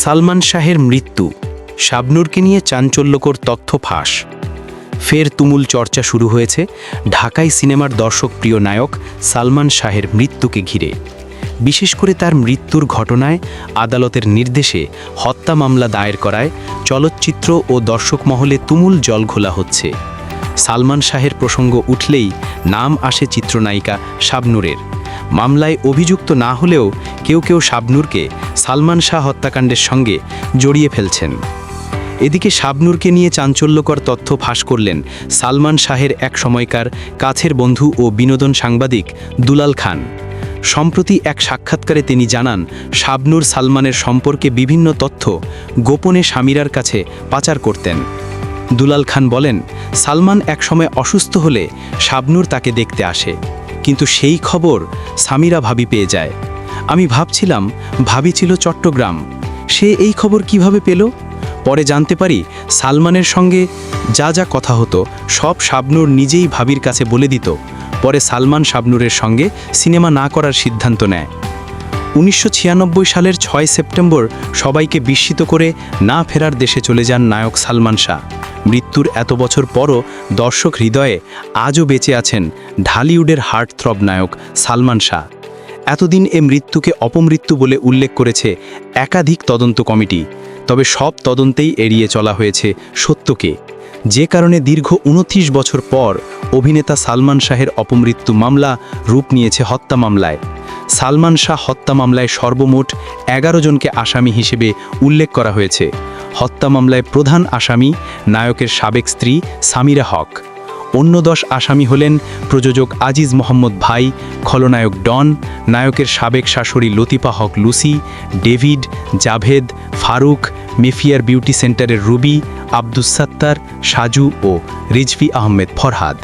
সালমান শাহের মৃত্যু, শাবনূরকে নিয়ে চাঞ্চল্যকর তথ্য ফাঁস। ফের তুমুল চর্চা শুরু হয়েছে ঢাকাই সিনেমার দর্শকপ্রিয় নায়ক সালমান শাহের মৃত্যুকে ঘিরে। বিশেষ করে তার মৃত্যুর ঘটনায় আদালতের নির্দেশে হত্যা মামলা দায়ের করায় চলচ্চিত্র ও দর্শক মহলে তুমুল জলঘোলা হচ্ছে। সালমান শাহের প্রসঙ্গ উঠলেই নাম আসে চিত্রনায়িকা শাবনূরের। মামলায় অভিযুক্ত না হলেও কেউ কেউ শাবনূরকে সালমান শাহ হত্যাকাণ্ডের সঙ্গে জড়িয়ে ফেলছেন। এদিকে শাবনূরকে নিয়ে চাঞ্চল্যকর তথ্য ফাঁস করলেন সালমান শাহের এক সময়কার কাছের বন্ধু ও বিনোদন সাংবাদিক দুলাল খান। সম্প্রতি এক সাক্ষাৎকারে তিনি জানান, শাবনূর সালমানের সম্পর্কে বিভিন্ন তথ্য গোপনে সামিরার কাছে পাচার করতেন। দুলাল খান বলেন, সালমান একসময় অসুস্থ হলে শাবনূর তাকে দেখতে আসে, কিন্তু সেই খবর সামিরা ভাবি পেয়ে যায়। আমি ভাবছিলাম ভাবি ছিল চট্টগ্রাম, সে এই খবর কিভাবে পেল? পরে জানতে পারি সালমানের সঙ্গে যা যা কথা হতো সব শাবনূর নিজেই ভাবির কাছে বলে দিত। পরে সালমান শাবনূরের সঙ্গে সিনেমা না করার সিদ্ধান্ত নেয়। 1996 সালের 6 সেপ্টেম্বর সবাইকে বিস্মিত করে না ফেরার দেশে চলে যান নায়ক সালমান শাহ। মৃত্যুর এত বছর পরও দর্শক হৃদয়ে আজও বেঁচে আছেন ঢালিউডের হার্টথ্রব নায়ক সালমান শাহ। এতদিন এ মৃত্যুকে অপমৃত্যু বলে উল্লেখ করেছে একাধিক তদন্ত কমিটি, তবে সব তদন্তেই এড়িয়ে চলা হয়েছে সত্যকে। যে কারণে দীর্ঘ 29 বছর পর অভিনেতা সালমান শাহের অপমৃত্যু মামলা রূপ নিয়েছে হত্যা মামলায়। সালমান শাহ হত্যা মামলায় সর্বমোট 11 জনকে আসামি হিসেবে উল্লেখ করা হয়েছে। হত্যা মামলায় প্রধান আসামি নায়কের সাবেক স্ত্রী সামিরা হক। অন্য 10 আসামি হলেন প্রযোজক আজিজ মোহাম্মদ ভাই, খলনায়ক ডন, নায়কের সাবেক শাশুড়ি Latifa Haque Lucy, David, Javed, Faruk, Mayfair beauty সেন্টারের রুবি, আব্দুস সাত্তার, সাজু ও রিজভি আহমেদ ফরহাদ।